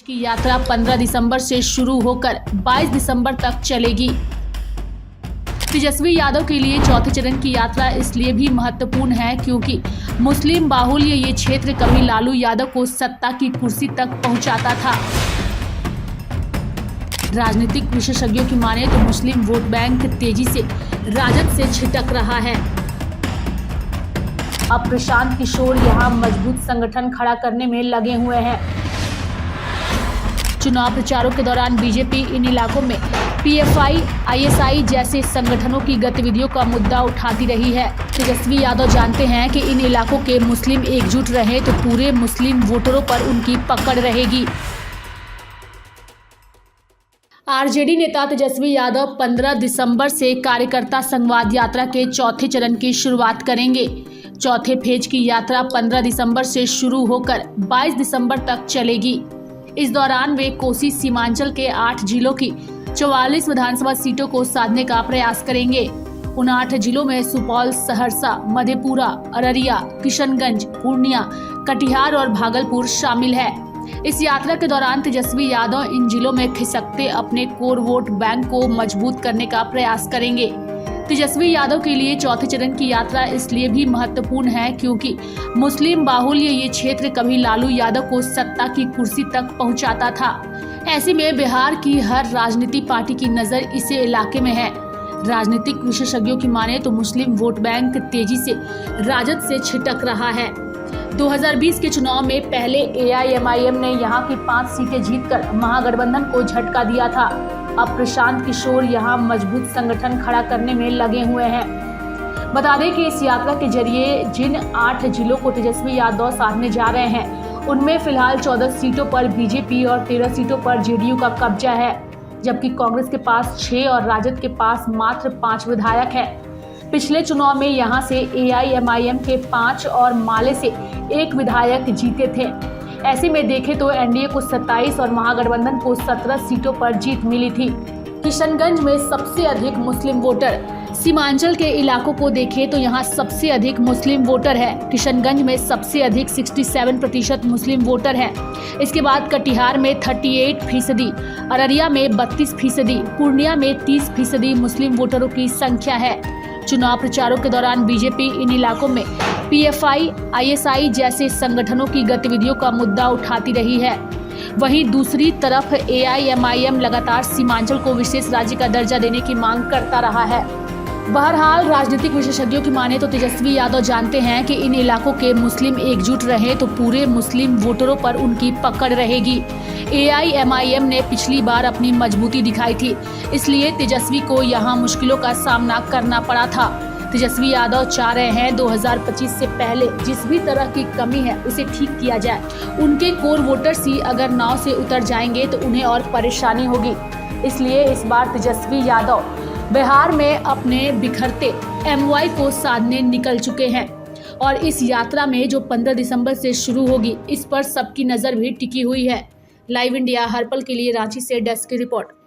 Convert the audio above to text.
की यात्रा 15 दिसंबर से शुरू होकर 22 दिसंबर तक चलेगी। तेजस्वी यादव के लिए चौथे चरण की यात्रा इसलिए भी महत्वपूर्ण है क्योंकि मुस्लिम बाहुल्य ये क्षेत्र कभी लालू यादव को सत्ता की कुर्सी तक पहुंचाता था। राजनीतिक विशेषज्ञों की माने तो मुस्लिम वोट बैंक तेजी से राजद से छिटक रहा है। अब प्रशांत किशोर यहां मजबूत संगठन खड़ा करने में लगे हुए हैं। चुनाव प्रचारों के दौरान बीजेपी इन इलाकों में पीएफआई, आईएसआई जैसे संगठनों की गतिविधियों का मुद्दा उठाती रही है। तेजस्वी यादव जानते हैं कि इन इलाकों के मुस्लिम एकजुट रहे तो पूरे मुस्लिम वोटरों पर उनकी पकड़ रहेगी। आरजेडी नेता तेजस्वी यादव 15 दिसंबर से कार्यकर्ता संवाद यात्रा के चौथे चरण की शुरुआत करेंगे। चौथे फेज की यात्रा 15 दिसंबर से शुरू होकर 22 दिसंबर तक चलेगी। इस दौरान वे कोसी सीमांचल के 8 जिलों की 44 विधानसभा सीटों को साधने का प्रयास करेंगे। उन 8 जिलों में सुपौल, सहरसा, मधेपुरा, अररिया, किशनगंज, पूर्णिया, कटिहार और भागलपुर शामिल है। इस यात्रा के दौरान तेजस्वी यादव इन जिलों में खिसकते अपने कोर वोट बैंक को मजबूत करने का प्रयास करेंगे। तेजस्वी यादव के लिए चौथे चरण की यात्रा इसलिए भी महत्वपूर्ण है क्योंकि मुस्लिम बाहुल्य ये क्षेत्र कभी लालू यादव को सत्ता की कुर्सी तक पहुंचाता था। ऐसे में बिहार की हर राजनीति पार्टी की नजर इसी इलाके में है। राजनीतिक विशेषज्ञों की माने तो मुस्लिम वोट बैंक तेजी से राजद से छिटक रहा है। 2020 के चुनाव में पहले एआईएमआईएम ने यहां की 5 सीटें जीतकर महागठबंधन को झटका दिया था। अब प्रशांत किशोर यहां मजबूत संगठन खड़ा करने में लगे हुए हैं। बता दें कि इस यात्रा के जरिए जिन 8 जिलों को तेजस्वी यादव साधने जा रहे हैं उनमें फिलहाल 14 सीटों पर बीजेपी और 13 सीटों पर जेडीयू का कब्जा है, जबकि कांग्रेस के पास 6 और राजद के पास मात्र 5 विधायक है। पिछले चुनाव में यहां से एआईएमआईएम के 5 और माले से 1 विधायक जीते थे। ऐसे में देखें तो एनडीए को 27 और महागठबंधन को 17 सीटों पर जीत मिली थी। किशनगंज में सबसे अधिक मुस्लिम वोटर, सीमांचल के इलाकों को देखें तो यहाँ सबसे अधिक मुस्लिम वोटर है। किशनगंज में सबसे अधिक 67% मुस्लिम वोटर है। इसके बाद कटिहार में 38%, अररिया में 32%, पूर्णिया में 30% मुस्लिम वोटरों की संख्या है। चुनाव प्रचारों के दौरान बीजेपी इन इलाकों में पीएफआई, आईएसआई जैसे संगठनों की गतिविधियों का मुद्दा उठाती रही है। वहीं दूसरी तरफ एआईएमआईएम लगातार सीमांचल को विशेष राज्य का दर्जा देने की मांग करता रहा है। बहरहाल राजनीतिक विशेषज्ञों की माने तो तेजस्वी यादव जानते हैं कि इन इलाकों के मुस्लिम एकजुट रहे तो पूरे मुस्लिम वोटरों पर उनकी पकड़ रहेगी। एआईएमआईएम ने पिछली बार अपनी मजबूती दिखाई थी, इसलिए तेजस्वी को यहां मुश्किलों का सामना करना पड़ा था। तेजस्वी यादव चाह रहे हैं 2025 से पहले जिस भी तरह की कमी है उसे ठीक किया जाए। उनके कोर वोटर्स ही अगर नाव से उतर जाएंगे तो उन्हें और परेशानी होगी। इसलिए इस बार तेजस्वी यादव बिहार में अपने बिखरते एमवाई को साधने निकल चुके हैं और इस यात्रा में जो 15 दिसंबर से शुरू होगी इस पर सबकी नजर भी टिकी हुई है। लाइव इंडिया हर पल के लिए रांची से डेस्क की रिपोर्ट।